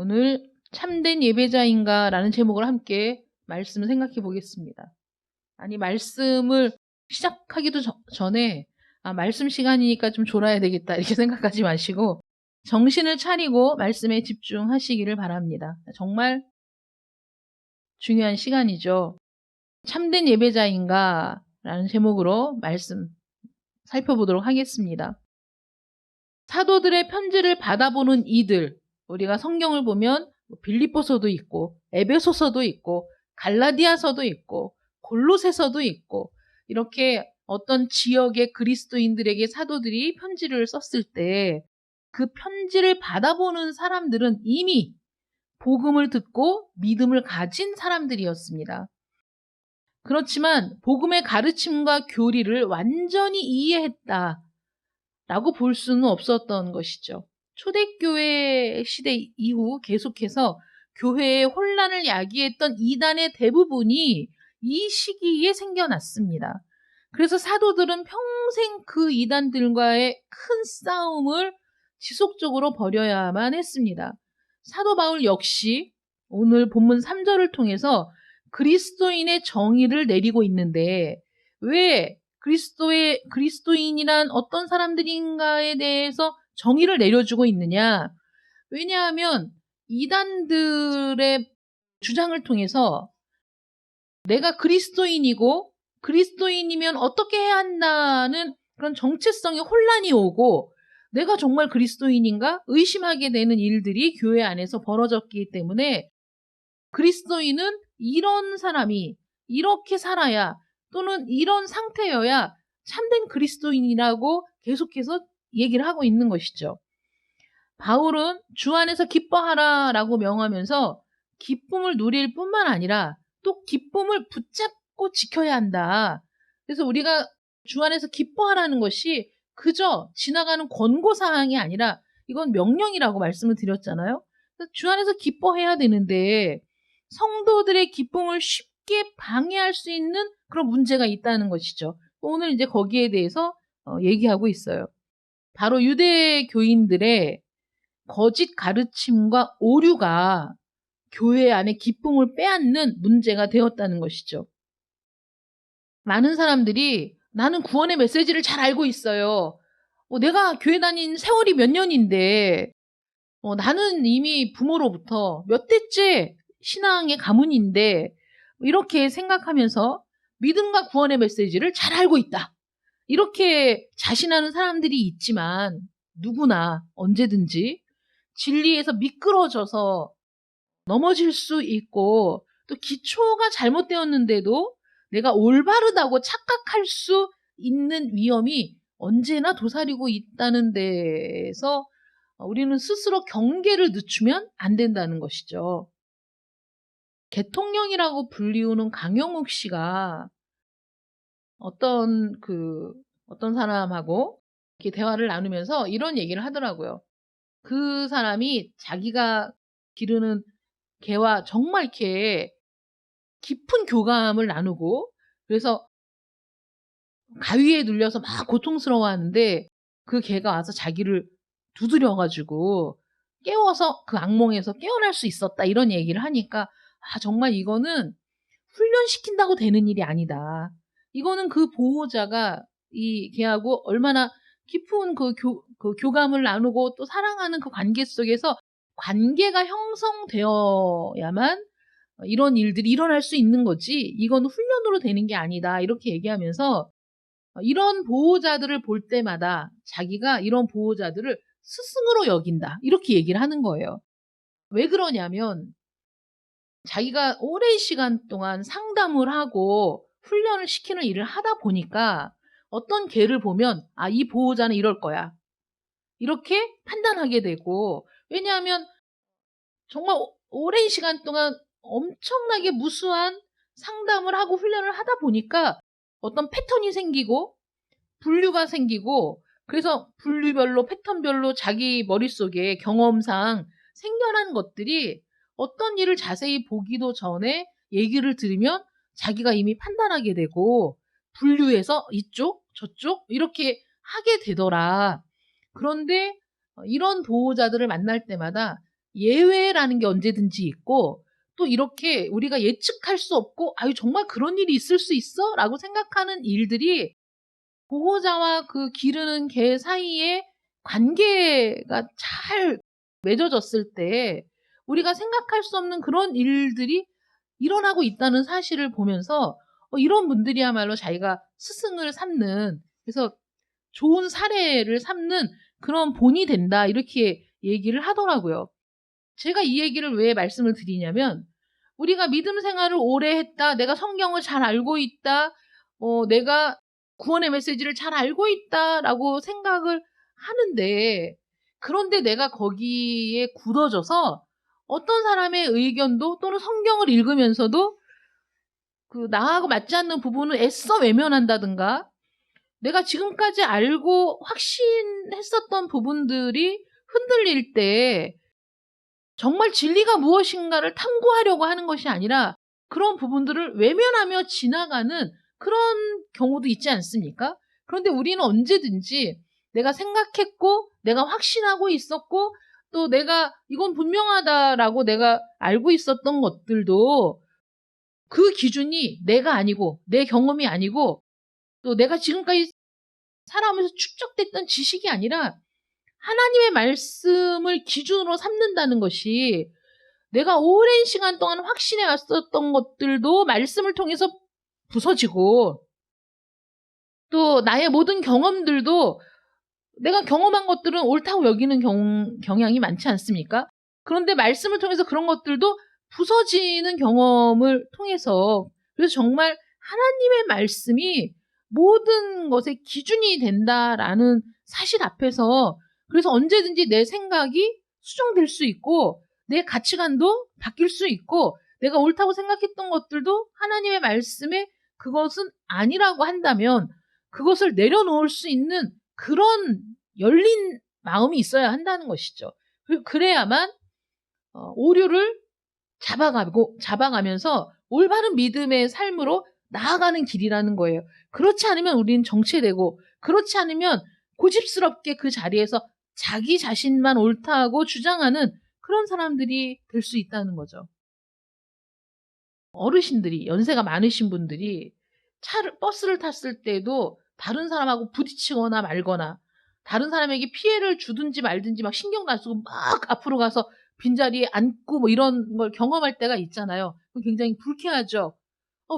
오늘 참된 예배자인가 라는 제목으로 함께 말씀을 생각해 보겠습니다. 아니, 말씀을 시작하기도 전에 말씀 시간이니까 좀 졸아야 되겠다 이렇게 생각하지 마시고 정신을 차리고 말씀에 집중하시기를 바랍니다. 정말 중요한 시간이죠. 참된 예배자인가 라는 제목으로 말씀 살펴보도록 하겠습니다. 사도들의 편지를 받아보는 이들, 우리가 성경을 보면 빌립보서도 있고 에베소서도 있고 갈라디아서도 있고 골로새서도 있고 이렇게 어떤 지역의 그리스도인들에게 사도들이 편지를 썼을 때 그 편지를 받아보는 사람들은 이미 복음을 듣고 믿음을 가진 사람들이었습니다. 그렇지만 복음의 가르침과 교리를 완전히 이해했다 라고 볼 수는 없었던 것이죠. 초대교회 시대 이후 계속해서 교회의 혼란을 야기했던 이단의 대부분이 이 시기에 생겨났습니다. 그래서 사도들은 평생 그 이단들과의 큰 싸움을 지속적으로 벌여야만 했습니다. 사도 바울 역시 오늘 본문 3절을 통해서 그리스도인의 정의를 내리고 있는데 왜 그리스도인이란 어떤 사람들인가에 대해서 정의를 내려주고 있느냐? 왜냐하면 이단들의 주장을 통해서 내가 그리스도인이고 그리스도인이면 어떻게 해야 한다는 그런 정체성의 혼란이 오고 내가 정말 그리스도인인가 의심하게 되는 일들이 교회 안에서 벌어졌기 때문에 그리스도인은 이런 사람이 이렇게 살아야 또는 이런 상태여야 참된 그리스도인이라고 계속해서 얘기를 하고 있는 것이죠. 바울은 주 안에서 기뻐하라라고 명하면서 기쁨을 누릴 뿐만 아니라 또 기쁨을 붙잡고 지켜야 한다. 그래서 우리가 주 안에서 기뻐하라는 것이 그저 지나가는 권고사항이 아니라 이건 명령이라고 말씀을 드렸잖아요. 주 안에서 기뻐해야 되는데 성도들의 기쁨을 쉽게 방해할 수 있는 그런 문제가 있다는 것이죠. 오늘 이제 거기에 대해서 얘기하고 있어요. 바로 유대교인들의 거짓 가르침과 오류가 교회 안에 기쁨을 빼앗는 문제가 되었다는 것이죠. 많은 사람들이 나는 구원의 메시지를 잘 알고 있어요. 내가 교회 다닌 세월이 몇 년인데 나는 이미 부모로부터 몇 대째 신앙의 가문인데 이렇게 생각하면서 믿음과 구원의 메시지를 잘 알고 있다. 이렇게 자신하는 사람들이 있지만 누구나 언제든지 진리에서 미끄러져서 넘어질 수 있고 또 기초가 잘못되었는데도 내가 올바르다고 착각할 수 있는 위험이 언제나 도사리고 있다는 데에서 우리는 스스로 경계를 늦추면 안 된다는 것이죠. 대통령이라고 불리우는 강영욱 씨가 어떤 사람하고 이렇게 대화를 나누면서 이런 얘기를 하더라고요. 그 사람이 자기가 기르는 개와 정말 이렇게 깊은 교감을 나누고 그래서 가위에 눌려서 막 고통스러워하는데 그 개가 와서 자기를 두드려가지고 깨워서 그 악몽에서 깨어날 수 있었다 이런 얘기를 하니까 정말 이거는 훈련시킨다고 되는 일이 아니다. 이거는 그 보호자가 이 개하고 얼마나 깊은 그 교감을 나누고 또 사랑하는 그 관계 속에서 관계가 형성되어야만 이런 일들이 일어날 수 있는 거지 이건 훈련으로 되는 게 아니다. 이렇게 얘기하면서 이런 보호자들을 볼 때마다 자기가 이런 보호자들을 스승으로 여긴다. 이렇게 얘기를 하는 거예요. 왜 그러냐면 자기가 오랜 시간 동안 상담을 하고 훈련을 시키는 일을 하다 보니까 어떤 개를 보면 이 보호자는 이럴 거야. 이렇게 판단하게 되고 왜냐하면 정말 오랜 시간 동안 엄청나게 무수한 상담을 하고 훈련을 하다 보니까 어떤 패턴이 생기고 분류가 생기고 그래서 분류별로 패턴별로 자기 머릿속에 경험상 생겨난 것들이 어떤 일을 자세히 보기도 전에 얘기를 들으면 자기가 이미 판단하게 되고 분류해서 이쪽 저쪽 이렇게 하게 되더라. 그런데 이런 보호자들을 만날 때마다 예외라는 게 언제든지 있고 또 이렇게 우리가 예측할 수 없고 아유 정말 그런 일이 있을 수 있어? 라고 생각하는 일들이 보호자와 그 기르는 개 사이에 관계가 잘 맺어졌을 때 우리가 생각할 수 없는 그런 일들이 일어나고 있다는 사실을 보면서 이런 분들이야말로 자기가 스승을 삼는 그래서 좋은 사례를 삼는 그런 본이 된다 이렇게 얘기를 하더라고요. 제가 이 얘기를 왜 말씀을 드리냐면 우리가 믿음 생활을 오래 했다. 내가 성경을 잘 알고 있다. 내가 구원의 메시지를 잘 알고 있다라고 생각을 하는데 그런데 내가 거기에 굳어져서 어떤 사람의 의견도 또는 성경을 읽으면서도 그 나하고 맞지 않는 부분을 애써 외면한다든가 내가 지금까지 알고 확신했었던 부분들이 흔들릴 때 정말 진리가 무엇인가를 탐구하려고 하는 것이 아니라 그런 부분들을 외면하며 지나가는 그런 경우도 있지 않습니까? 그런데 우리는 언제든지 내가 생각했고 내가 확신하고 있었고 또 내가 이건 분명하다라고 내가 알고 있었던 것들도 그 기준이 내가 아니고 내 경험이 아니고 또 내가 지금까지 살아오면서 축적됐던 지식이 아니라 하나님의 말씀을 기준으로 삼는다는 것이 내가 오랜 시간 동안 확신해 왔었던 것들도 말씀을 통해서 부서지고 또 나의 모든 경험들도 내가 경험한 것들은 옳다고 여기는 경향이 많지 않습니까? 그런데 말씀을 통해서 그런 것들도 부서지는 경험을 통해서 그래서 정말 하나님의 말씀이 모든 것의 기준이 된다라는 사실 앞에서 그래서 언제든지 내 생각이 수정될 수 있고 내 가치관도 바뀔 수 있고 내가 옳다고 생각했던 것들도 하나님의 말씀에 그것은 아니라고 한다면 그것을 내려놓을 수 있는 그런 열린 마음이 있어야 한다는 것이죠. 그래야만 오류를 잡아가면서 올바른 믿음의 삶으로 나아가는 길이라는 거예요. 그렇지 않으면 우리는 정체되고 그렇지 않으면 고집스럽게 그 자리에서 자기 자신만 옳다고 주장하는 그런 사람들이 될 수 있다는 거죠. 어르신들이 연세가 많으신 분들이 버스를 탔을 때도 다른 사람하고 부딪히거나 말거나 다른 사람에게 피해를 주든지 말든지 막 신경도 안 쓰고 막 앞으로 가서 빈자리에 앉고 뭐 이런 걸 경험할 때가 있잖아요. 굉장히 불쾌하죠.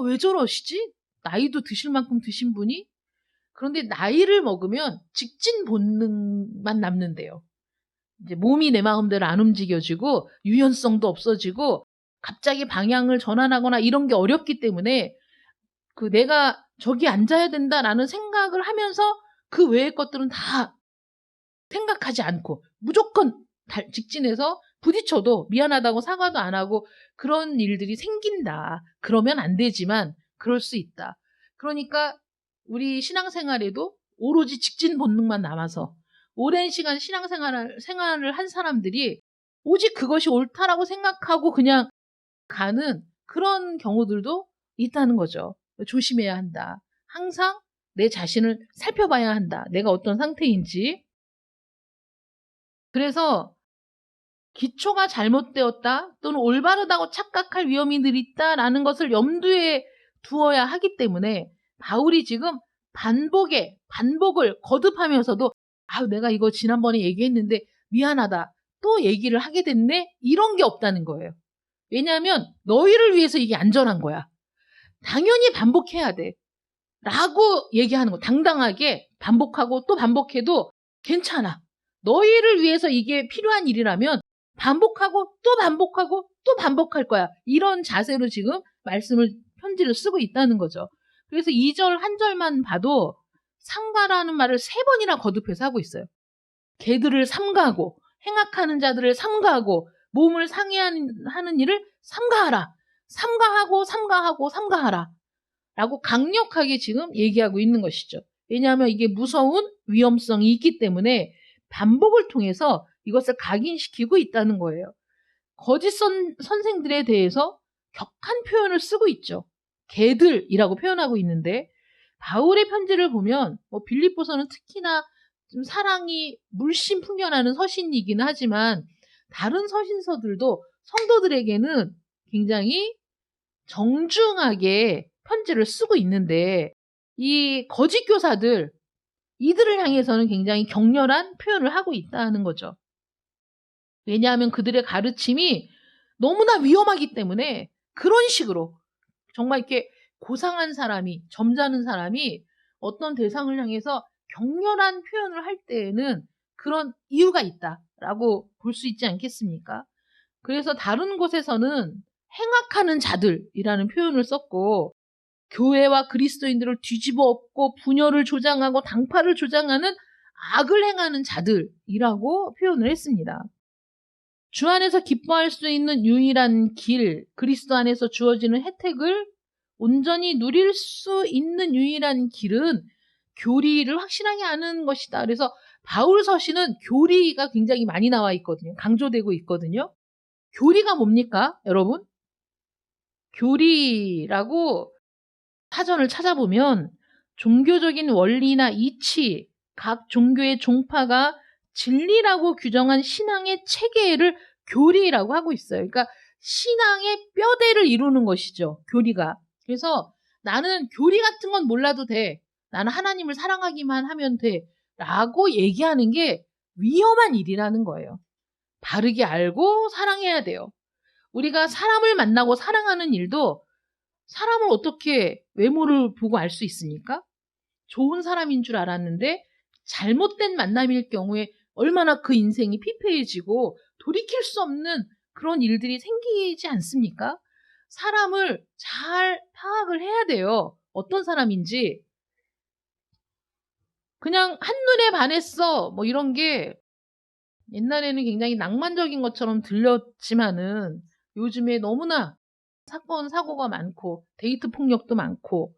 왜 저러시지? 나이도 드실 만큼 드신 분이? 그런데 나이를 먹으면 직진 본능만 남는데요. 이제 몸이 내 마음대로 안 움직여지고 유연성도 없어지고 갑자기 방향을 전환하거나 이런 게 어렵기 때문에 그 내가 저기 앉아야 된다라는 생각을 하면서 그 외의 것들은 다 생각하지 않고 무조건 직진해서 부딪혀도 미안하다고 사과도 안 하고 그런 일들이 생긴다. 그러면 안 되지만 그럴 수 있다. 그러니까 우리 신앙생활에도 오로지 직진 본능만 남아서 오랜 시간 생활을 한 사람들이 오직 그것이 옳다라고 생각하고 그냥 가는 그런 경우들도 있다는 거죠. 조심해야 한다. 항상 내 자신을 살펴봐야 한다. 내가 어떤 상태인지. 그래서 기초가 잘못되었다 또는 올바르다고 착각할 위험이 늘 있다라는 것을 염두에 두어야 하기 때문에 바울이 지금 반복을 거듭하면서도 내가 이거 지난번에 얘기했는데 미안하다. 또 얘기를 하게 됐네. 이런 게 없다는 거예요. 왜냐하면 너희를 위해서 이게 안전한 거야. 당연히 반복해야 돼. 라고 얘기하는 거. 당당하게 반복하고 또 반복해도 괜찮아. 너희를 위해서 이게 필요한 일이라면 반복하고 또 반복하고 또 반복할 거야. 이런 자세로 지금 편지를 쓰고 있다는 거죠. 그래서 2절 한 절만 봐도 삼가라는 말을 3번이나 거듭해서 하고 있어요. 개들을 삼가하고 행악하는 자들을 삼가하고 몸을 상해하는 일을 삼가하라. 삼가하라. 라고 강력하게 지금 얘기하고 있는 것이죠. 왜냐하면 이게 무서운 위험성이 있기 때문에 반복을 통해서 이것을 각인시키고 있다는 거예요. 거짓 선생들에 대해서 격한 표현을 쓰고 있죠. 개들이라고 표현하고 있는데 바울의 편지를 보면 빌립보서는 특히나 좀 사랑이 물씬 풍겨나는 서신이기는 하지만 다른 서신서들도 성도들에게는 굉장히 정중하게 편지를 쓰고 있는데 이 거짓 교사들 이들을 향해서는 굉장히 격렬한 표현을 하고 있다는 거죠. 왜냐하면 그들의 가르침이 너무나 위험하기 때문에 그런 식으로 정말 이렇게 고상한 사람이, 점잖은 사람이 어떤 대상을 향해서 격렬한 표현을 할 때에는 그런 이유가 있다라고 볼 수 있지 않겠습니까? 그래서 다른 곳에서는 행악하는 자들이라는 표현을 썼고 교회와 그리스도인들을 뒤집어 엎고 분열을 조장하고 당파를 조장하는 악을 행하는 자들이라고 표현을 했습니다. 주 안에서 기뻐할 수 있는 유일한 길, 그리스도 안에서 주어지는 혜택을 온전히 누릴 수 있는 유일한 길은 교리를 확실하게 아는 것이다. 그래서 바울 서신은 교리가 굉장히 많이 나와 있거든요. 강조되고 있거든요. 교리가 뭡니까, 여러분? 교리라고 사전을 찾아보면 종교적인 원리나 이치, 각 종교의 종파가 진리라고 규정한 신앙의 체계를 교리라고 하고 있어요. 그러니까 신앙의 뼈대를 이루는 것이죠. 교리가. 그래서 나는 교리 같은 건 몰라도 돼. 나는 하나님을 사랑하기만 하면 돼. 라고 얘기하는 게 위험한 일이라는 거예요. 바르게 알고 사랑해야 돼요. 우리가 사람을 만나고 사랑하는 일도 사람을 어떻게 외모를 보고 알 수 있습니까? 좋은 사람인 줄 알았는데 잘못된 만남일 경우에 얼마나 그 인생이 피폐해지고 돌이킬 수 없는 그런 일들이 생기지 않습니까? 사람을 잘 파악을 해야 돼요. 어떤 사람인지. 그냥 한눈에 반했어. 뭐 이런 게 옛날에는 굉장히 낭만적인 것처럼 들렸지만은 요즘에 너무나 사건, 사고가 많고 데이트 폭력도 많고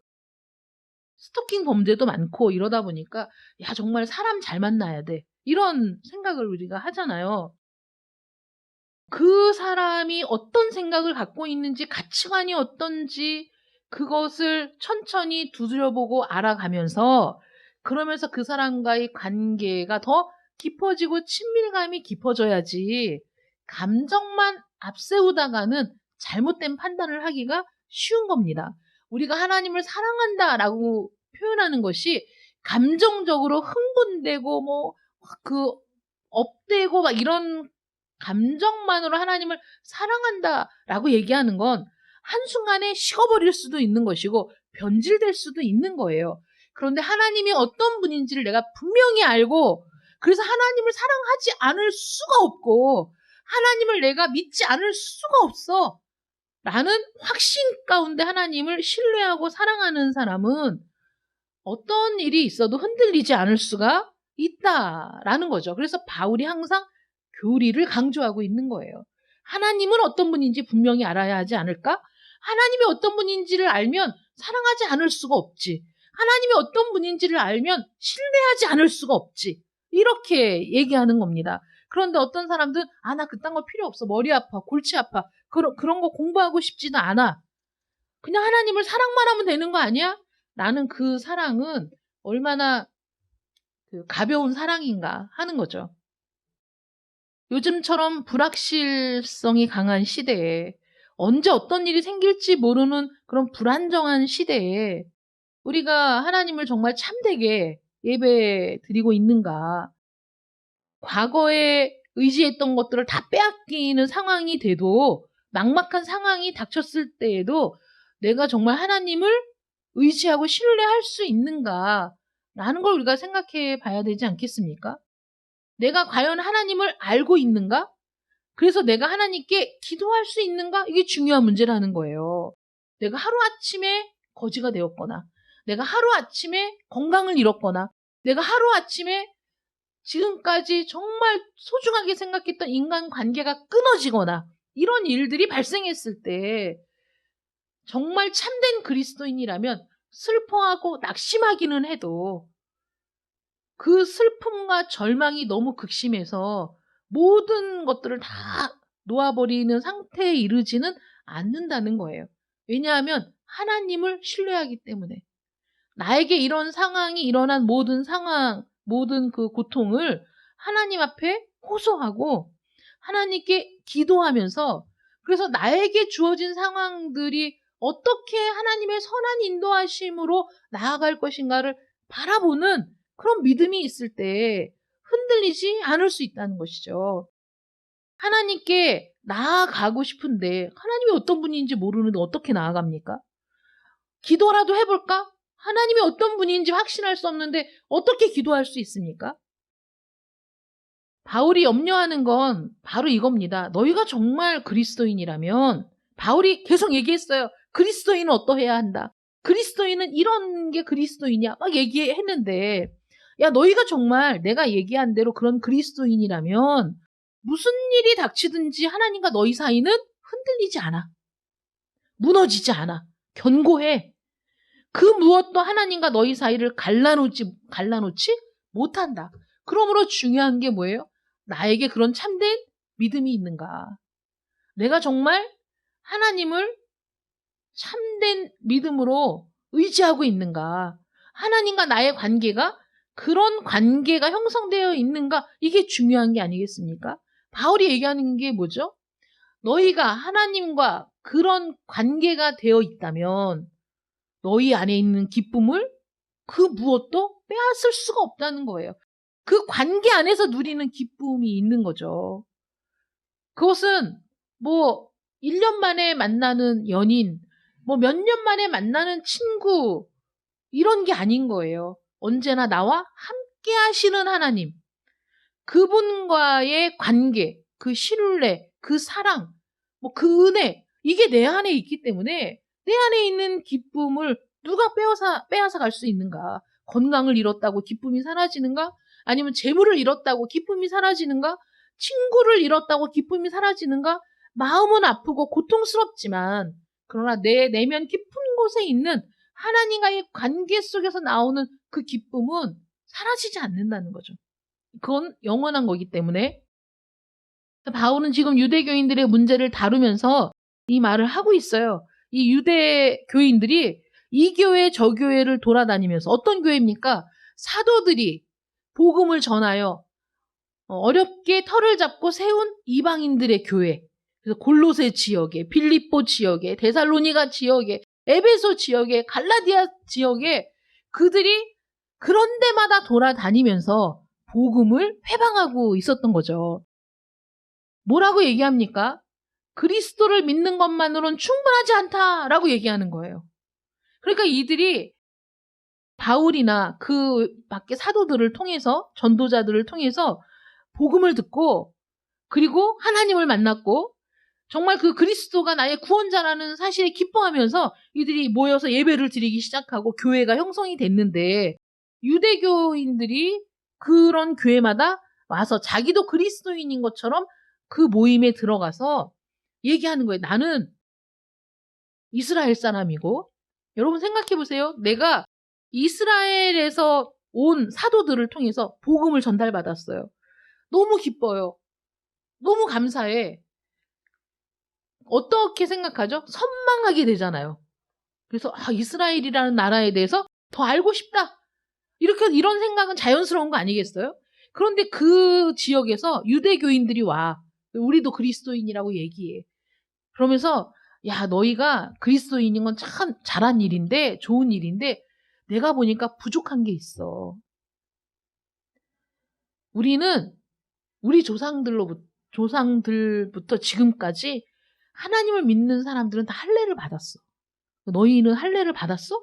스토킹 범죄도 많고 이러다 보니까 야 정말 사람 잘 만나야 돼. 이런 생각을 우리가 하잖아요. 그 사람이 어떤 생각을 갖고 있는지 가치관이 어떤지 그것을 천천히 두드려보고 알아가면서 그러면서 그 사람과의 관계가 더 깊어지고 친밀감이 깊어져야지 감정만 앞세우다가는 잘못된 판단을 하기가 쉬운 겁니다. 우리가 하나님을 사랑한다라고 표현하는 것이 감정적으로 흥분되고 뭐 그 업되고 막 이런 감정만으로 하나님을 사랑한다라고 얘기하는 건 한순간에 식어버릴 수도 있는 것이고 변질될 수도 있는 거예요. 그런데 하나님이 어떤 분인지를 내가 분명히 알고 그래서 하나님을 사랑하지 않을 수가 없고 하나님을 내가 믿지 않을 수가 없어 라는 확신 가운데 하나님을 신뢰하고 사랑하는 사람은 어떤 일이 있어도 흔들리지 않을 수가 있다라는 거죠. 그래서 바울이 항상 교리를 강조하고 있는 거예요. 하나님은 어떤 분인지 분명히 알아야 하지 않을까? 하나님이 어떤 분인지를 알면 사랑하지 않을 수가 없지. 하나님이 어떤 분인지를 알면 신뢰하지 않을 수가 없지. 이렇게 얘기하는 겁니다. 그런데 어떤 사람들은 나 그딴 거 필요 없어. 머리 아파. 골치 아파. 그런 거 공부하고 싶지도 않아. 그냥 하나님을 사랑만 하면 되는 거 아니야? 라는 그 사랑은 얼마나 그 가벼운 사랑인가 하는 거죠. 요즘처럼 불확실성이 강한 시대에 언제 어떤 일이 생길지 모르는 그런 불안정한 시대에 우리가 하나님을 정말 참되게 예배 드리고 있는가. 과거에 의지했던 것들을 다 빼앗기는 상황이 돼도 막막한 상황이 닥쳤을 때에도 내가 정말 하나님을 의지하고 신뢰할 수 있는가라는 걸 우리가 생각해 봐야 되지 않겠습니까? 내가 과연 하나님을 알고 있는가? 그래서 내가 하나님께 기도할 수 있는가? 이게 중요한 문제라는 거예요. 내가 하루아침에 거지가 되었거나, 내가 하루아침에 건강을 잃었거나, 내가 하루아침에 지금까지 정말 소중하게 생각했던 인간 관계가 끊어지거나, 이런 일들이 발생했을 때, 정말 참된 그리스도인이라면 슬퍼하고 낙심하기는 해도 그 슬픔과 절망이 너무 극심해서 모든 것들을 다 놓아버리는 상태에 이르지는 않는다는 거예요. 왜냐하면 하나님을 신뢰하기 때문에 나에게 이런 상황이 일어난 모든 상황, 모든 그 고통을 하나님 앞에 호소하고 하나님께 기도하면서, 그래서 나에게 주어진 상황들이 어떻게 하나님의 선한 인도하심으로 나아갈 것인가를 바라보는 그런 믿음이 있을 때 흔들리지 않을 수 있다는 것이죠. 하나님께 나아가고 싶은데 하나님이 어떤 분인지 모르는데 어떻게 나아갑니까? 기도라도 해볼까? 하나님이 어떤 분인지 확신할 수 없는데 어떻게 기도할 수 있습니까? 바울이 염려하는 건 바로 이겁니다. 너희가 정말 그리스도인이라면, 바울이 계속 얘기했어요. 그리스도인은 어떠해야 한다. 그리스도인은 이런 게 그리스도인이야. 막 얘기했는데, 야, 너희가 정말 내가 얘기한 대로 그런 그리스도인이라면 무슨 일이 닥치든지 하나님과 너희 사이는 흔들리지 않아. 무너지지 않아. 견고해. 그 무엇도 하나님과 너희 사이를 갈라놓지 못한다. 그러므로 중요한 게 뭐예요? 나에게 그런 참된 믿음이 있는가? 내가 정말 하나님을 참된 믿음으로 의지하고 있는가? 하나님과 나의 관계가 그런 관계가 형성되어 있는가? 이게 중요한 게 아니겠습니까? 바울이 얘기하는 게 뭐죠? 너희가 하나님과 그런 관계가 되어 있다면 너희 안에 있는 기쁨을 그 무엇도 빼앗을 수가 없다는 거예요. 그 관계 안에서 누리는 기쁨이 있는 거죠. 그것은 뭐 1년 만에 만나는 연인, 뭐 몇 년 만에 만나는 친구, 이런 게 아닌 거예요. 언제나 나와 함께 하시는 하나님, 그분과의 관계, 그 신뢰, 그 사랑, 뭐 그 은혜, 이게 내 안에 있기 때문에 내 안에 있는 기쁨을 누가 빼앗아 갈 수 있는가? 건강을 잃었다고 기쁨이 사라지는가? 아니면 재물을 잃었다고 기쁨이 사라지는가? 친구를 잃었다고 기쁨이 사라지는가? 마음은 아프고 고통스럽지만, 그러나 내 내면 깊은 곳에 있는 하나님과의 관계 속에서 나오는 그 기쁨은 사라지지 않는다는 거죠. 그건 영원한 거기 때문에. 바울은 지금 유대교인들의 문제를 다루면서 이 말을 하고 있어요. 이 유대교인들이 이 교회 저 교회를 돌아다니면서, 어떤 교회입니까? 사도들이 복음을 전하여 어렵게 털을 잡고 세운 이방인들의 교회. 그래서 골로새 지역에, 빌립보 지역에, 데살로니가 지역에, 에베소 지역에, 갈라디아 지역에 그들이 그런 데마다 돌아다니면서 복음을 회방하고 있었던 거죠. 뭐라고 얘기합니까? 그리스도를 믿는 것만으로는 충분하지 않다라고 얘기하는 거예요. 그러니까 이들이 바울이나 그 밖에 사도들을 통해서, 전도자들을 통해서 복음을 듣고, 그리고 하나님을 만났고, 정말 그 그리스도가 나의 구원자라는 사실에 기뻐하면서 이들이 모여서 예배를 드리기 시작하고 교회가 형성이 됐는데, 유대교인들이 그런 교회마다 와서 자기도 그리스도인인 것처럼 그 모임에 들어가서 얘기하는 거예요. 나는 이스라엘 사람이고, 여러분 생각해 보세요. 내가 이스라엘에서 온 사도들을 통해서 복음을 전달받았어요. 너무 기뻐요. 너무 감사해. 어떻게 생각하죠? 선망하게 되잖아요. 그래서 이스라엘이라는 나라에 대해서 더 알고 싶다. 이런 생각은 자연스러운 거 아니겠어요? 그런데 그 지역에서 유대교인들이 와. 우리도 그리스도인이라고 얘기해. 그러면서 야, 너희가 그리스도인인 건 참 잘한 일인데, 좋은 일인데 내가 보니까 부족한 게 있어. 우리는 우리 조상들부터 지금까지 하나님을 믿는 사람들은 다 할례를 받았어. 너희는 할례를 받았어?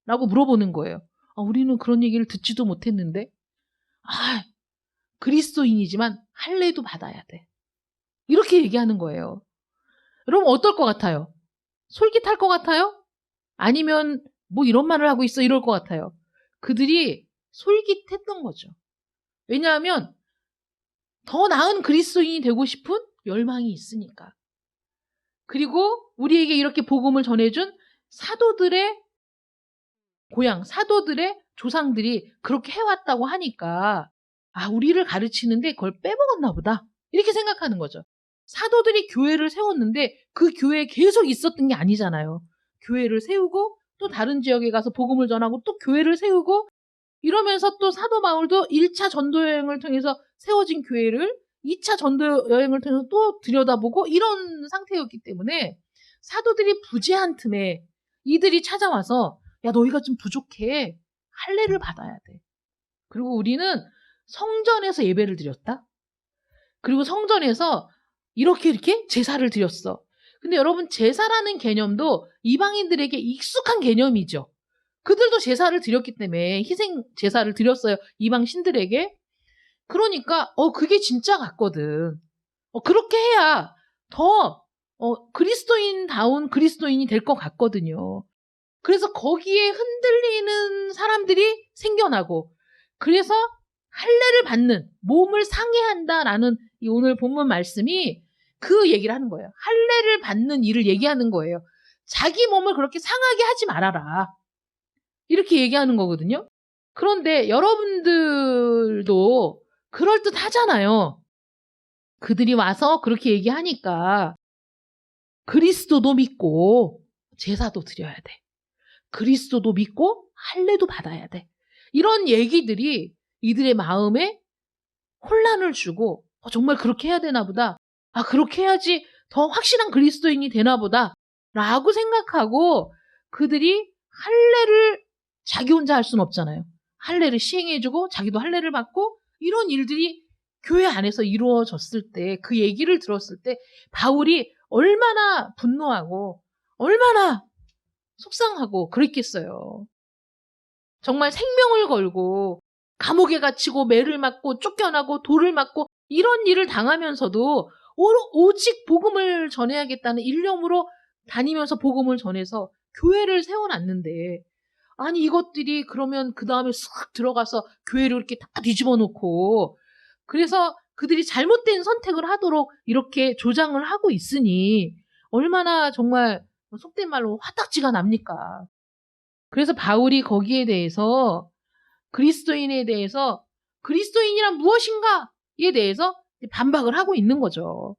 라고 물어보는 거예요. 우리는 그런 얘기를 듣지도 못했는데. 그리스도인이지만 할례도 받아야 돼. 이렇게 얘기하는 거예요. 여러분 어떨 것 같아요? 솔깃할 것 같아요? 아니면 뭐 이런 말을 하고 있어 이럴 것 같아요. 그들이 솔깃했던 거죠. 왜냐하면 더 나은 그리스도인이 되고 싶은 열망이 있으니까. 그리고 우리에게 이렇게 복음을 전해준 사도들의 고향, 사도들의 조상들이 그렇게 해왔다고 하니까 우리를 가르치는데 그걸 빼먹었나 보다. 이렇게 생각하는 거죠. 사도들이 교회를 세웠는데 그 교회에 계속 있었던 게 아니잖아요. 교회를 세우고 또 다른 지역에 가서 복음을 전하고 또 교회를 세우고, 이러면서 또 사도 바울도 1차 전도 여행을 통해서 세워진 교회를 2차 전도 여행을 통해서 또 들여다보고 이런 상태였기 때문에 사도들이 부재한 틈에 이들이 찾아와서 야, 너희가 좀 부족해. 할례를 받아야 돼. 그리고 우리는 성전에서 예배를 드렸다. 그리고 성전에서 이렇게 제사를 드렸어. 근데 여러분, 제사라는 개념도 이방인들에게 익숙한 개념이죠. 그들도 제사를 드렸기 때문에 희생 제사를 드렸어요. 이방 신들에게. 그러니까 그게 진짜 같거든. 그렇게 해야 더 그리스도인다운 그리스도인이 될 것 같거든요. 그래서 거기에 흔들리는 사람들이 생겨나고, 그래서 할례를 받는, 몸을 상해한다라는 이 오늘 본문 말씀이 그 얘기를 하는 거예요. 할례를 받는 일을 얘기하는 거예요. 자기 몸을 그렇게 상하게 하지 말아라. 이렇게 얘기하는 거거든요. 그런데 여러분들도 그럴듯 하잖아요. 그들이 와서 그렇게 얘기하니까 그리스도도 믿고 제사도 드려야 돼. 그리스도도 믿고 할례도 받아야 돼. 이런 얘기들이 이들의 마음에 혼란을 주고 정말 그렇게 해야 되나 보다. 아, 그렇게 해야지 더 확실한 그리스도인이 되나 보다 라고 생각하고 그들이 할례를 자기 혼자 할 수는 없잖아요. 할례를 시행해주고 자기도 할례를 받고 이런 일들이 교회 안에서 이루어졌을 때, 그 얘기를 들었을 때 바울이 얼마나 분노하고 얼마나 속상하고 그랬겠어요. 정말 생명을 걸고 감옥에 갇히고 매를 맞고 쫓겨나고 돌을 맞고 이런 일을 당하면서도 오직 복음을 전해야겠다는 일념으로 다니면서 복음을 전해서 교회를 세워놨는데, 아니 이것들이 그러면 그 다음에 싹 들어가서 교회를 이렇게 다 뒤집어 놓고, 그래서 그들이 잘못된 선택을 하도록 이렇게 조장을 하고 있으니 얼마나 정말 속된 말로 화딱지가 납니까? 그래서 바울이 거기에 대해서 그리스도인에 대해서 그리스도인이란 무엇인가에 대해서 반박을 하고 있는 거죠.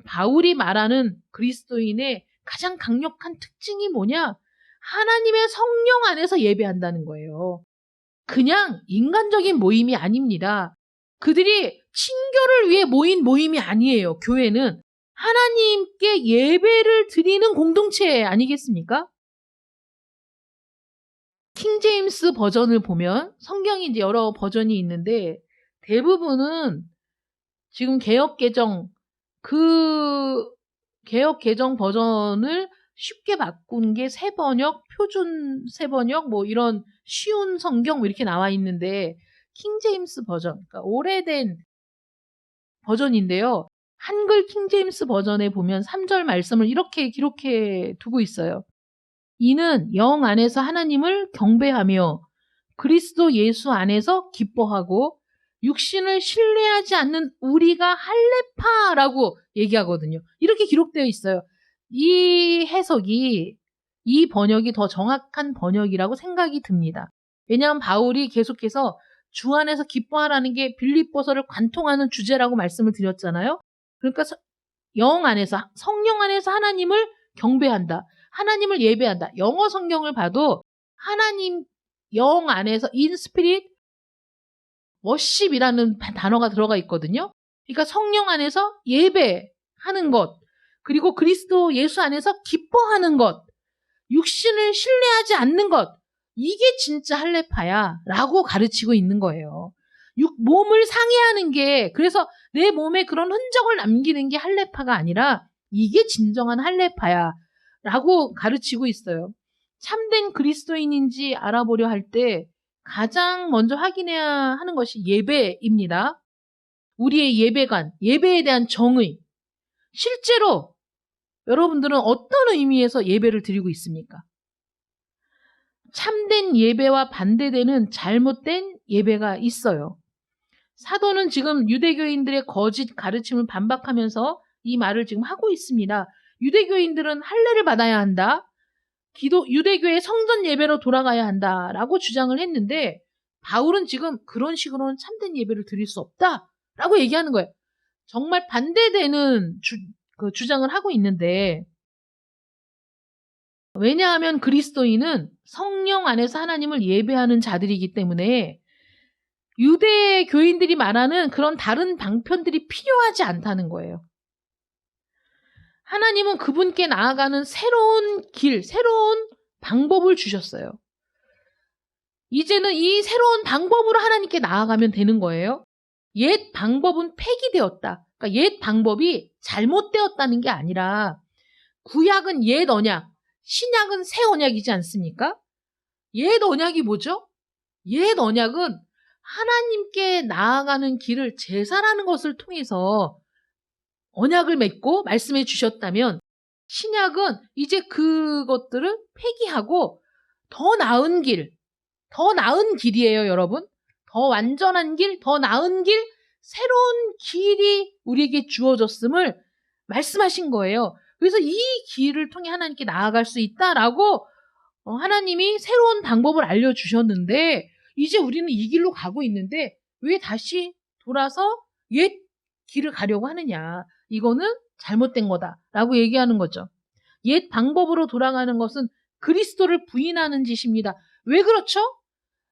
바울이 말하는 그리스도인의 가장 강력한 특징이 뭐냐? 하나님의 성령 안에서 예배한다는 거예요. 그냥 인간적인 모임이 아닙니다. 그들이 친교를 위해 모인 모임이 아니에요. 교회는 하나님께 예배를 드리는 공동체 아니겠습니까? 킹제임스 버전을 보면, 성경이 이제 여러 버전이 있는데 대부분은 지금 개역 개정 버전을 쉽게 바꾼 게 새번역, 표준 새번역, 뭐 이런 쉬운 성경 뭐 이렇게 나와 있는데, 킹제임스 버전, 그러니까 오래된 버전인데요. 한글 킹제임스 버전에 보면 3절 말씀을 이렇게 기록해 두고 있어요. 이는 영 안에서 하나님을 경배하며 그리스도 예수 안에서 기뻐하고 육신을 신뢰하지 않는 우리가 할례파라고 얘기하거든요. 이렇게 기록되어 있어요. 이 해석이, 이 번역이 더 정확한 번역이라고 생각이 듭니다. 왜냐하면 바울이 계속해서 주 안에서 기뻐하라는 게 빌립보서를 관통하는 주제라고 말씀을 드렸잖아요. 그러니까 영 안에서, 성령 안에서 하나님을 경배한다. 하나님을 예배한다. 영어 성경을 봐도 하나님 영 안에서 in spirit worship이라는 단어가 들어가 있거든요. 그러니까 성령 안에서 예배하는 것, 그리고 그리스도 예수 안에서 기뻐하는 것, 육신을 신뢰하지 않는 것, 이게 진짜 할례파야 라고 가르치고 있는 거예요. 몸을 상해하는 게, 그래서 내 몸에 그런 흔적을 남기는 게 할례파가 아니라 이게 진정한 할례파야 라고 가르치고 있어요. 참된 그리스도인인지 알아보려 할 때 가장 먼저 확인해야 하는 것이 예배입니다. 우리의 예배관, 예배에 대한 정의. 실제로 여러분들은 어떤 의미에서 예배를 드리고 있습니까? 참된 예배와 반대되는 잘못된 예배가 있어요. 사도는 지금 유대교인들의 거짓 가르침을 반박하면서 이 말을 지금 하고 있습니다. 유대교인들은 할례를 받아야 한다. 유대교의 성전 예배로 돌아가야 한다라고 주장을 했는데, 바울은 지금 그런 식으로는 참된 예배를 드릴 수 없다라고 얘기하는 거예요. 정말 반대되는 주장을 하고 있는데, 왜냐하면 그리스도인은 성령 안에서 하나님을 예배하는 자들이기 때문에 유대 교인들이 말하는 그런 다른 방편들이 필요하지 않다는 거예요. 하나님은 그분께 나아가는 새로운 길, 새로운 방법을 주셨어요. 이제는 이 새로운 방법으로 하나님께 나아가면 되는 거예요. 옛 방법은 폐기되었다. 그러니까 옛 방법이 잘못되었다는 게 아니라 구약은 옛 언약, 신약은 새 언약이지 않습니까? 옛 언약이 뭐죠? 옛 언약은 하나님께 나아가는 길을 제사라는 것을 통해서 언약을 맺고 말씀해 주셨다면 신약은 이제 그것들을 폐기하고 더 나은 길, 더 나은 길이에요, 여러분. 더 완전한 길, 더 나은 길, 새로운 길이 우리에게 주어졌음을 말씀하신 거예요. 그래서 이 길을 통해 하나님께 나아갈 수 있다라고 하나님이 새로운 방법을 알려주셨는데 이제 우리는 이 길로 가고 있는데 왜 다시 돌아서 옛 길을 가려고 하느냐. 이거는 잘못된 거다라고 얘기하는 거죠. 옛 방법으로 돌아가는 것은 그리스도를 부인하는 짓입니다. 왜 그렇죠?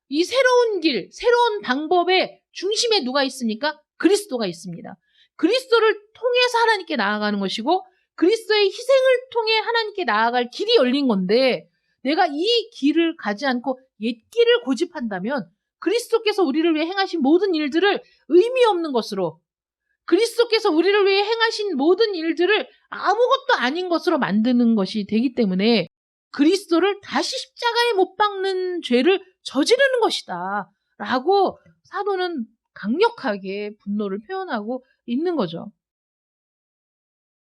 이 새로운 길, 새로운 방법의 중심에 누가 있습니까? 그리스도가 있습니다. 그리스도를 통해서 하나님께 나아가는 것이고 그리스도의 희생을 통해 하나님께 나아갈 길이 열린 건데 내가 이 길을 가지 않고 옛 길을 고집한다면 그리스도께서 우리를 위해 행하신 모든 일들을 의미 없는 것으로 그리스도께서 우리를 위해 행하신 모든 일들을 아무것도 아닌 것으로 만드는 것이 되기 때문에 그리스도를 다시 십자가에 못 박는 죄를 저지르는 것이다 라고 사도는 강력하게 분노를 표현하고 있는 거죠.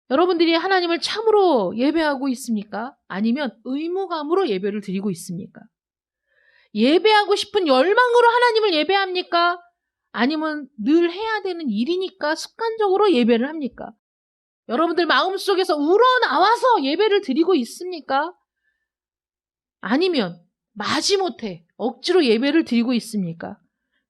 여러분들이 하나님을 참으로 예배하고 있습니까? 아니면 의무감으로 예배를 드리고 있습니까? 예배하고 싶은 열망으로 하나님을 예배합니까? 아니면 늘 해야 되는 일이니까 습관적으로 예배를 합니까? 여러분들 마음속에서 우러나와서 예배를 드리고 있습니까? 아니면 마지못해 억지로 예배를 드리고 있습니까?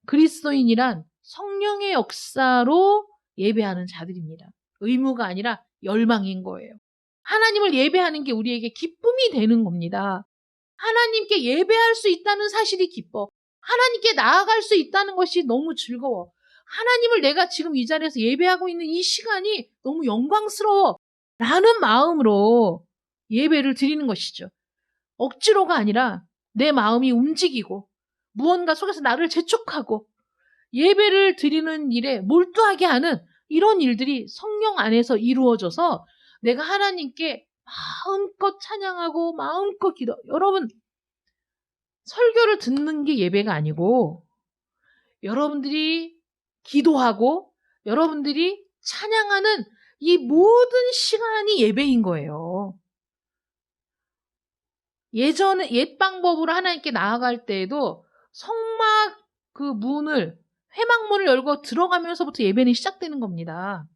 그리스도인이란 성령의 역사로 예배하는 자들입니다. 의무가 아니라 열망인 거예요. 하나님을 예배하는 게 우리에게 기쁨이 되는 겁니다. 하나님께 예배할 수 있다는 사실이 기뻐. 하나님께 나아갈 수 있다는 것이 너무 즐거워. 하나님을 내가 지금 이 자리에서 예배하고 있는 이 시간이 너무 영광스러워. 라는 마음으로 예배를 드리는 것이죠. 억지로가 아니라 내 마음이 움직이고 무언가 속에서 나를 재촉하고 예배를 드리는 일에 몰두하게 하는 이런 일들이 성령 안에서 이루어져서 내가 하나님께 마음껏 찬양하고 마음껏 기도. 여러분 설교를 듣는 게 예배가 아니고 여러분들이 기도하고 여러분들이 찬양하는 이 모든 시간이 예배인 거예요. 예전에 옛 방법으로 하나님께 나아갈 때에도 성막 그 문을 회막문을 열고 들어가면서부터 예배는 시작되는 겁니다.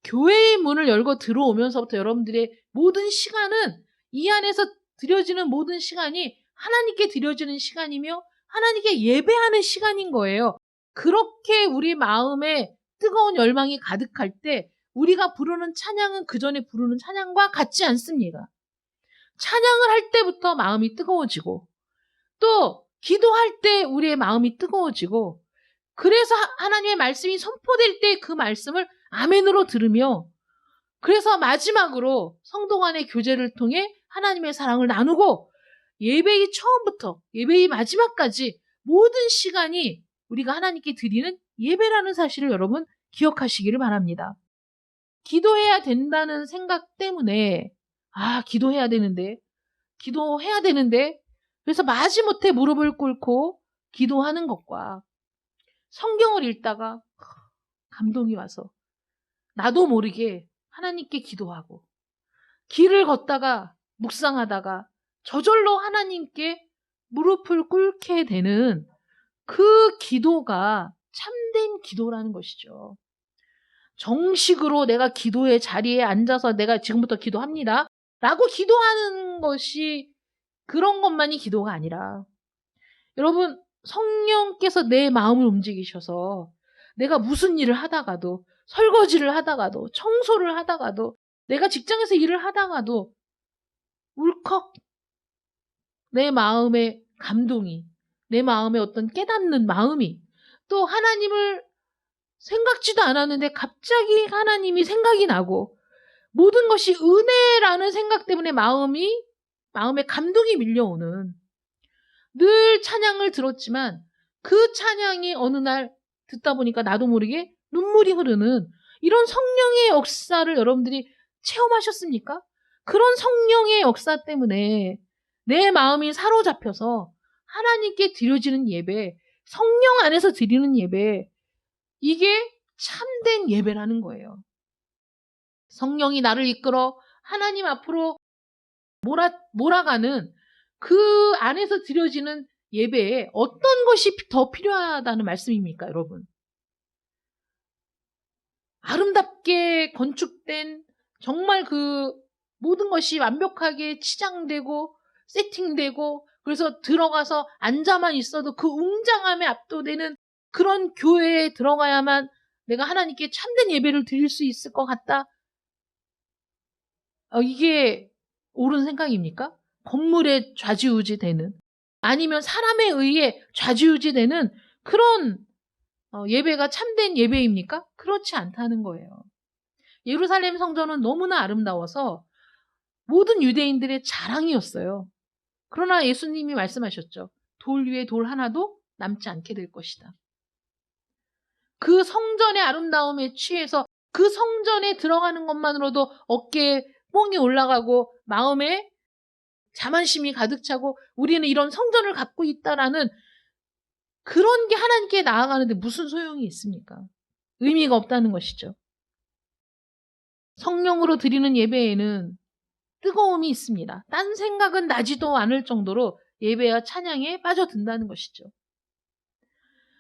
교회의 문을 열고 들어오면서부터 여러분들의 모든 시간은 이 안에서 드려지는 모든 시간이 하나님께 드려지는 시간이며 하나님께 예배하는 시간인 거예요. 그렇게 우리 마음에 뜨거운 열망이 가득할 때 우리가 부르는 찬양은 그 전에 부르는 찬양과 같지 않습니다. 찬양을 할 때부터 마음이 뜨거워지고 또 기도할 때 우리의 마음이 뜨거워지고 그래서 하나님의 말씀이 선포될 때 그 말씀을 아멘으로 들으며 그래서 마지막으로 성도 간의 교제를 통해 하나님의 사랑을 나누고 예배의 처음부터 예배의 마지막까지 모든 시간이 우리가 하나님께 드리는 예배라는 사실을 여러분 기억하시기를 바랍니다. 기도해야 된다는 생각 때문에 기도해야 되는데 그래서 마지못해 무릎을 꿇고 기도하는 것과 성경을 읽다가 감동이 와서 나도 모르게 하나님께 기도하고 길을 걷다가 묵상하다가 저절로 하나님께 무릎을 꿇게 되는 그 기도가 참된 기도라는 것이죠. 정식으로 내가 기도의 자리에 앉아서 내가 지금부터 기도합니다. 라고 기도하는 것이 그런 것만이 기도가 아니라 여러분 성령께서 내 마음을 움직이셔서 내가 무슨 일을 하다가도 설거지를 하다가도 청소를 하다가도 내가 직장에서 일을 하다가도 울컥 내 마음의 감동이 내 마음의 어떤 깨닫는 마음이 또 하나님을 생각지도 않았는데 갑자기 하나님이 생각이 나고 모든 것이 은혜라는 생각 때문에 마음에 감동이 밀려오는, 늘 찬양을 들었지만 그 찬양이 어느 날 듣다 보니까 나도 모르게 눈물이 흐르는 이런 성령의 역사를 여러분들이 체험하셨습니까? 그런 성령의 역사 때문에 내 마음이 사로잡혀서 하나님께 드려지는 예배, 성령 안에서 드리는 예배, 이게 참된 예배라는 거예요. 성령이 나를 이끌어 하나님 앞으로 몰아가는 그 안에서 드려지는 예배에 어떤 것이 더 필요하다는 말씀입니까, 여러분? 아름답게 건축된 정말 그 모든 것이 완벽하게 치장되고 세팅되고 그래서 들어가서 앉아만 있어도 그 웅장함에 압도되는 그런 교회에 들어가야만 내가 하나님께 참된 예배를 드릴 수 있을 것 같다. 이게 옳은 생각입니까? 건물에 좌지우지되는, 아니면 사람에 의해 좌지우지되는 그런 예배가 참된 예배입니까? 그렇지 않다는 거예요. 예루살렘 성전은 너무나 아름다워서 모든 유대인들의 자랑이었어요. 그러나 예수님이 말씀하셨죠. 돌 위에 돌 하나도 남지 않게 될 것이다. 그 성전의 아름다움에 취해서 그 성전에 들어가는 것만으로도 어깨에 뽕이 올라가고 마음에 자만심이 가득 차고 우리는 이런 성전을 갖고 있다라는 그런 게 하나님께 나아가는데 무슨 소용이 있습니까? 의미가 없다는 것이죠. 성령으로 드리는 예배에는 뜨거움이 있습니다. 딴 생각은 나지도 않을 정도로 예배와 찬양에 빠져든다는 것이죠.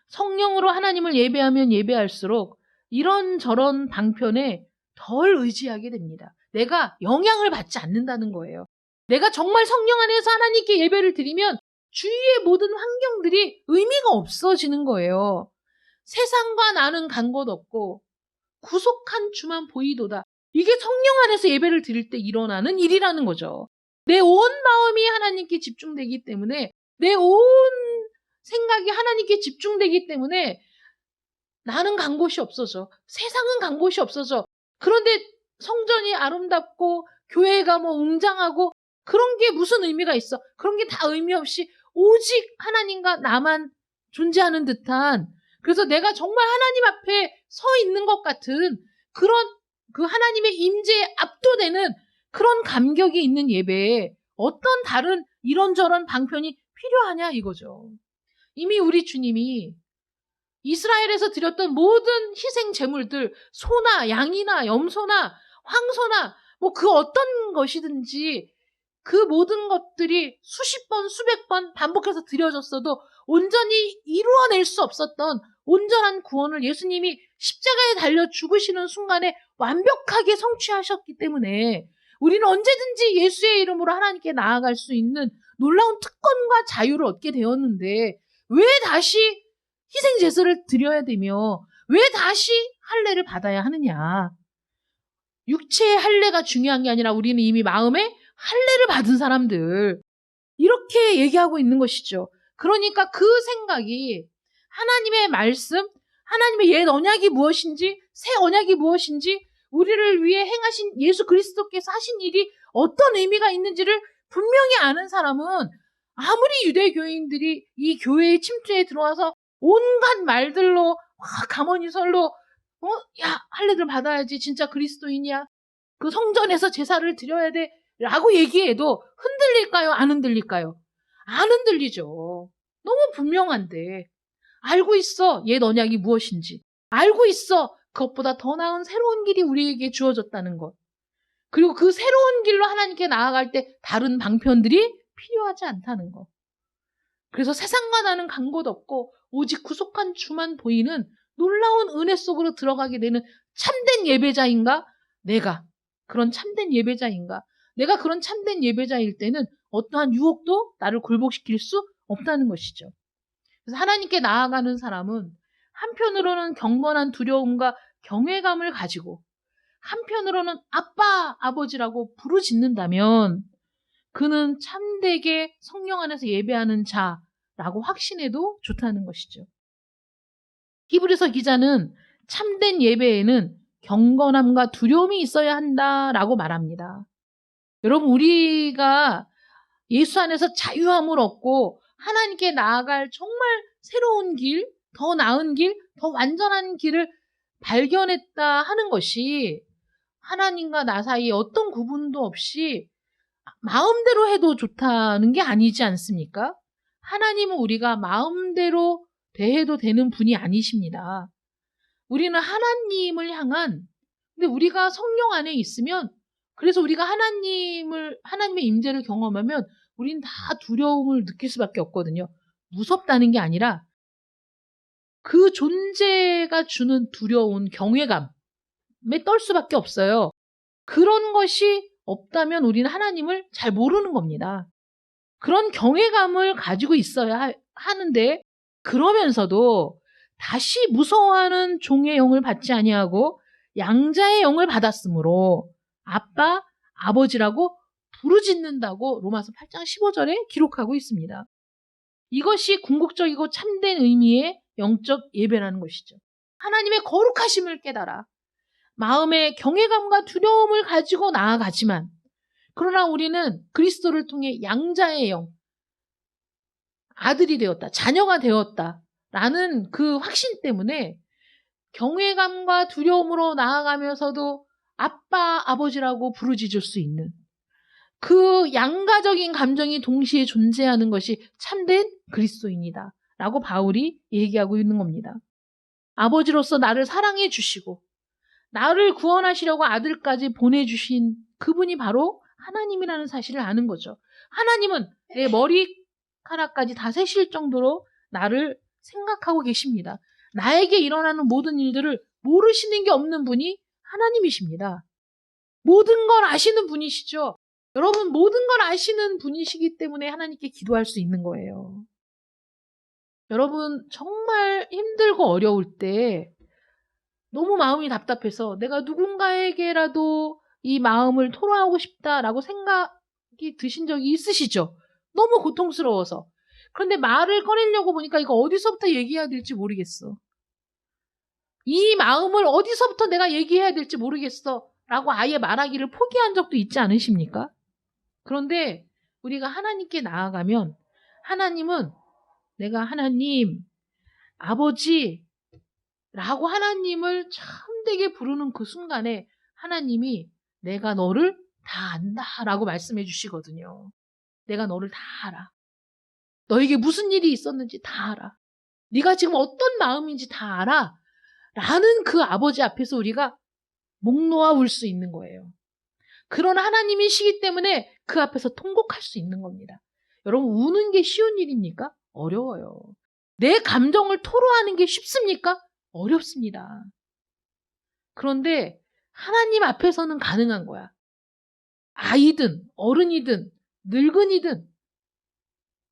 성령으로 하나님을 예배하면 예배할수록 이런저런 방편에 덜 의지하게 됩니다. 내가 영향을 받지 않는다는 거예요. 내가 정말 성령 안에서 하나님께 예배를 드리면 주위의 모든 환경들이 의미가 없어지는 거예요. 세상과 나는 간 곳 없고 구속한 주만 보이도다. 이게 성령 안에서 예배를 드릴 때 일어나는 일이라는 거죠. 내 온 마음이 하나님께 집중되기 때문에, 내 온 생각이 하나님께 집중되기 때문에 나는 간 곳이 없어져. 세상은 간 곳이 없어져. 그런데 성전이 아름답고 교회가 뭐 웅장하고 그런 게 무슨 의미가 있어? 그런 게 다 의미 없이 오직 하나님과 나만 존재하는 듯한, 그래서 내가 정말 하나님 앞에 서 있는 것 같은 그런 그 하나님의 임재에 압도되는 그런 감격이 있는 예배에 어떤 다른 이런저런 방편이 필요하냐 이거죠. 이미 우리 주님이 이스라엘에서 드렸던 모든 희생 제물들, 소나 양이나 염소나 황소나 뭐 그 어떤 것이든지 그 모든 것들이 수십 번, 수백 번 반복해서 드려졌어도 온전히 이루어낼 수 없었던 온전한 구원을 예수님이 십자가에 달려 죽으시는 순간에 완벽하게 성취하셨기 때문에 우리는 언제든지 예수의 이름으로 하나님께 나아갈 수 있는 놀라운 특권과 자유를 얻게 되었는데 왜 다시 희생 제사를 드려야 되며 왜 다시 할례를 받아야 하느냐? 육체의 할례가 중요한 게 아니라 우리는 이미 마음에 할례를 받은 사람들, 이렇게 얘기하고 있는 것이죠. 그러니까 그 생각이 하나님의 말씀, 하나님의 옛 언약이 무엇인지 새 언약이 무엇인지 우리를 위해 행하신 예수 그리스도께서 하신 일이 어떤 의미가 있는지를 분명히 아는 사람은 아무리 유대교인들이 이 교회에 침투해 들어와서 온갖 말들로 가모니설로 야 할례를 받아야지 진짜 그리스도인이야, 그 성전에서 제사를 드려야 돼 라고 얘기해도 흔들릴까요? 안 흔들릴까요? 안 흔들리죠. 너무 분명한데 알고 있어 옛 언약이 무엇인지, 알고 있어 그것보다 더 나은 새로운 길이 우리에게 주어졌다는 것, 그리고 그 새로운 길로 하나님께 나아갈 때 다른 방편들이 필요하지 않다는 것. 그래서 세상과 나는 간 곳 없고 오직 구속한 주만 보이는 놀라운 은혜 속으로 들어가게 되는 참된 예배자인가? 내가 그런 참된 예배자인가? 내가 그런 참된 예배자일 때는 어떠한 유혹도 나를 굴복시킬 수 없다는 것이죠. 그래서 하나님께 나아가는 사람은 한편으로는 경건한 두려움과 경외감을 가지고 한편으로는 아빠, 아버지라고 부르짖는다면 그는 참되게 성령 안에서 예배하는 자라고 확신해도 좋다는 것이죠. 히브리서 기자는 참된 예배에는 경건함과 두려움이 있어야 한다라고 말합니다. 여러분, 우리가 예수 안에서 자유함을 얻고 하나님께 나아갈 정말 새로운 길, 더 나은 길, 더 완전한 길을 발견했다 하는 것이 하나님과 나 사이에 어떤 구분도 없이 마음대로 해도 좋다는 게 아니지 않습니까? 하나님은 우리가 마음대로 대해도 되는 분이 아니십니다. 우리는 하나님을 향한, 근데 우리가 성령 안에 있으면, 그래서 우리가 하나님의 임재를 경험하면 우리는 다 두려움을 느낄 수밖에 없거든요. 무섭다는 게 아니라 그 존재가 주는 두려운 경외감에 떨 수밖에 없어요. 그런 것이 없다면 우리는 하나님을 잘 모르는 겁니다. 그런 경외감을 가지고 있어야 하는데, 그러면서도 다시 무서워하는 종의 영을 받지 아니하고 양자의 영을 받았으므로 아빠, 아버지라고 부르짖는다고 로마서 8장 15절에 기록하고 있습니다. 이것이 궁극적이고 참된 의미의 영적 예배라는 것이죠. 하나님의 거룩하심을 깨달아 마음의 경외감과 두려움을 가지고 나아가지만, 그러나 우리는 그리스도를 통해 양자의 영, 아들이 되었다, 자녀가 되었다라는 그 확신 때문에 경외감과 두려움으로 나아가면서도 아빠, 아버지라고 부르짖을 수 있는 그 양가적인 감정이 동시에 존재하는 것이 참된 그리스도인이다 라고 바울이 얘기하고 있는 겁니다. 아버지로서 나를 사랑해 주시고 나를 구원하시려고 아들까지 보내주신 그분이 바로 하나님이라는 사실을 아는 거죠. 하나님은 내 머리카락까지 다 세실 정도로 나를 생각하고 계십니다. 나에게 일어나는 모든 일들을 모르시는 게 없는 분이 하나님이십니다. 모든 걸 아시는 분이시죠. 여러분, 모든 걸 아시는 분이시기 때문에 하나님께 기도할 수 있는 거예요. 여러분, 정말 힘들고 어려울 때 너무 마음이 답답해서 내가 누군가에게라도 이 마음을 토로하고 싶다라고 생각이 드신 적이 있으시죠? 너무 고통스러워서. 그런데 말을 꺼내려고 보니까 이거 어디서부터 얘기해야 될지 모르겠어. 이 마음을 어디서부터 내가 얘기해야 될지 모르겠어 라고 아예 말하기를 포기한 적도 있지 않으십니까? 그런데 우리가 하나님께 나아가면 하나님은 내가 하나님, 아버지 라고 하나님을 참되게 부르는 그 순간에 하나님이 내가 너를 다 안다 라고 말씀해 주시거든요. 내가 너를 다 알아. 너에게 무슨 일이 있었는지 다 알아. 네가 지금 어떤 마음인지 다 알아. 라는 그 아버지 앞에서 우리가 목 놓아 울 수 있는 거예요. 그런 하나님이시기 때문에 그 앞에서 통곡할 수 있는 겁니다. 여러분, 우는 게 쉬운 일입니까? 어려워요. 내 감정을 토로하는 게 쉽습니까? 어렵습니다. 그런데 하나님 앞에서는 가능한 거야. 아이든 어른이든 늙은이든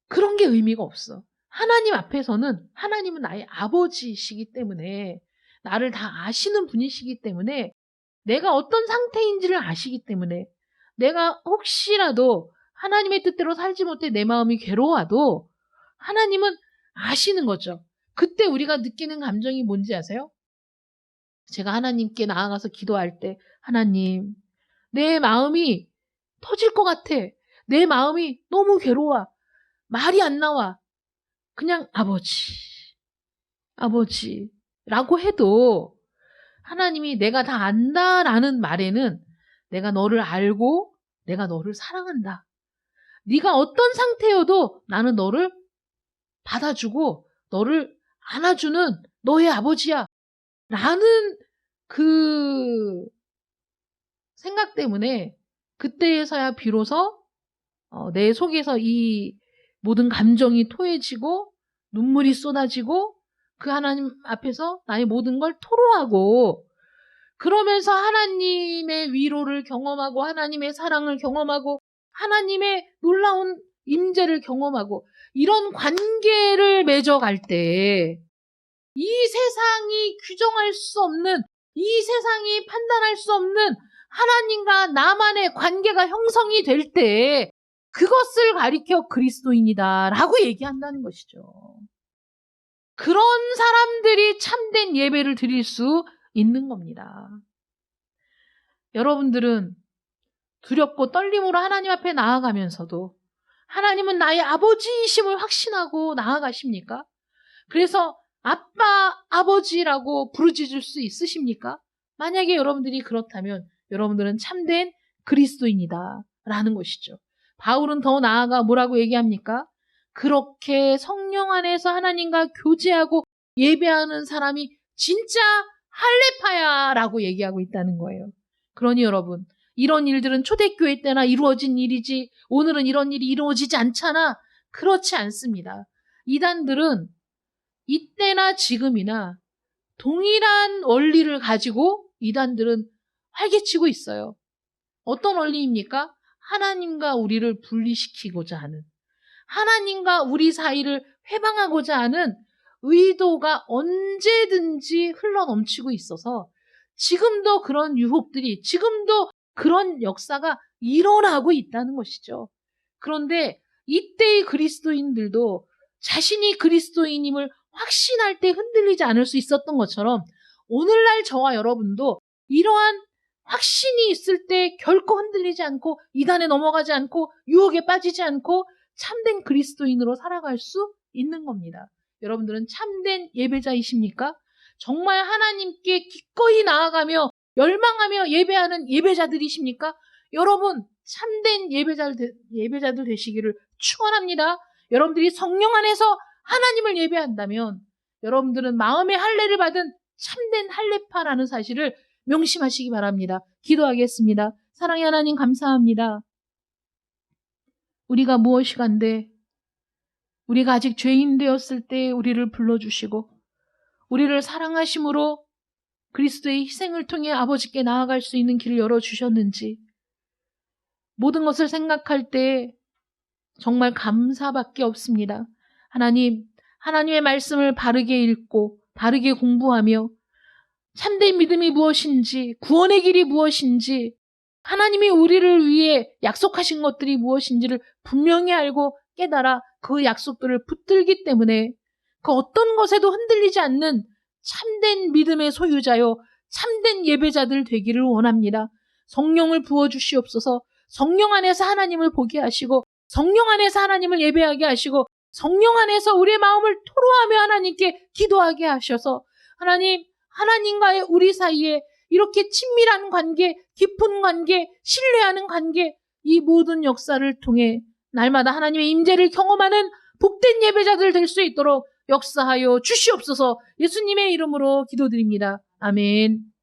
그런 게 의미가 없어. 하나님 앞에서는 하나님은 나의 아버지시기 때문에, 나를 다 아시는 분이시기 때문에, 내가 어떤 상태인지를 아시기 때문에, 내가 혹시라도 하나님의 뜻대로 살지 못해 내 마음이 괴로워도 하나님은 아시는 거죠. 그때 우리가 느끼는 감정이 뭔지 아세요? 제가 하나님께 나아가서 기도할 때, 하나님, 내 마음이 터질 것 같아. 내 마음이 너무 괴로워. 말이 안 나와. 그냥 아버지라고 해도 하나님이 내가 다 안다라는 말에는 내가 너를 알고 내가 너를 사랑한다. 네가 어떤 상태여도 나는 너를 받아주고 너를 안아주는 너의 아버지야. 라는 그 생각 때문에 그때에서야 비로소 내 속에서 이 모든 감정이 토해지고 눈물이 쏟아지고 그 하나님 앞에서 나의 모든 걸 토로하고, 그러면서 하나님의 위로를 경험하고 하나님의 사랑을 경험하고 하나님의 놀라운 임재를 경험하고, 이런 관계를 맺어갈 때 이 세상이 규정할 수 없는, 이 세상이 판단할 수 없는 하나님과 나만의 관계가 형성이 될 때 그것을 가리켜 그리스도인이다 라고 얘기한다는 것이죠. 그런 사람들이 참된 예배를 드릴 수 있는 겁니다. 여러분들은 두렵고 떨림으로 하나님 앞에 나아가면서도 하나님은 나의 아버지이심을 확신하고 나아가십니까? 그래서 아빠, 아버지라고 부르짖을 수 있으십니까? 만약에 여러분들이 그렇다면 여러분들은 참된 그리스도인이다 라는 것이죠. 바울은 더 나아가 뭐라고 얘기합니까? 그렇게 성령 안에서 하나님과 교제하고 예배하는 사람이 진짜 할례파야 라고 얘기하고 있다는 거예요. 그러니 여러분, 이런 일들은 초대교회 때나 이루어진 일이지 오늘은 이런 일이 이루어지지 않잖아. 그렇지 않습니다. 이단들은 이때나 지금이나 동일한 원리를 가지고 이단들은 활개치고 있어요. 어떤 원리입니까? 하나님과 우리를 분리시키고자 하는, 하나님과 우리 사이를 회방하고자 하는 의도가 언제든지 흘러넘치고 있어서 지금도 그런 유혹들이, 지금도 그런 역사가 일어나고 있다는 것이죠. 그런데 이때의 그리스도인들도 자신이 그리스도인임을 확신할 때 흔들리지 않을 수 있었던 것처럼 오늘날 저와 여러분도 이러한 확신이 있을 때 결코 흔들리지 않고 이단에 넘어가지 않고 유혹에 빠지지 않고 참된 그리스도인으로 살아갈 수 있는 겁니다. 여러분들은 참된 예배자이십니까? 정말 하나님께 기꺼이 나아가며 열망하며 예배하는 예배자들이십니까? 여러분 참된 예배자들 되시기를 축원합니다. 여러분들이 성령 안에서 하나님을 예배한다면 여러분들은 마음의 할례를 받은 참된 할례파라는 사실을 명심하시기 바랍니다. 기도하겠습니다. 사랑의 하나님 감사합니다. 우리가 무엇이간데 우리가 아직 죄인 되었을 때 우리를 불러주시고 우리를 사랑하심으로 그리스도의 희생을 통해 아버지께 나아갈 수 있는 길을 열어주셨는지 모든 것을 생각할 때 정말 감사밖에 없습니다. 하나님, 하나님의 말씀을 바르게 읽고 바르게 공부하며 참된 믿음이 무엇인지, 구원의 길이 무엇인지, 하나님이 우리를 위해 약속하신 것들이 무엇인지를 분명히 알고 깨달아 그 약속들을 붙들기 때문에 그 어떤 것에도 흔들리지 않는 참된 믿음의 소유자요, 참된 예배자들 되기를 원합니다. 성령을 부어주시옵소서. 성령 안에서 하나님을 보게 하시고 성령 안에서 하나님을 예배하게 하시고 성령 안에서 우리의 마음을 토로하며 하나님께 기도하게 하셔서 하나님, 하나님과의 우리 사이에 이렇게 친밀한 관계, 깊은 관계, 신뢰하는 관계, 이 모든 역사를 통해 날마다 하나님의 임재를 경험하는 복된 예배자들 될 수 있도록 역사하여 주시옵소서. 예수님의 이름으로 기도드립니다. 아멘.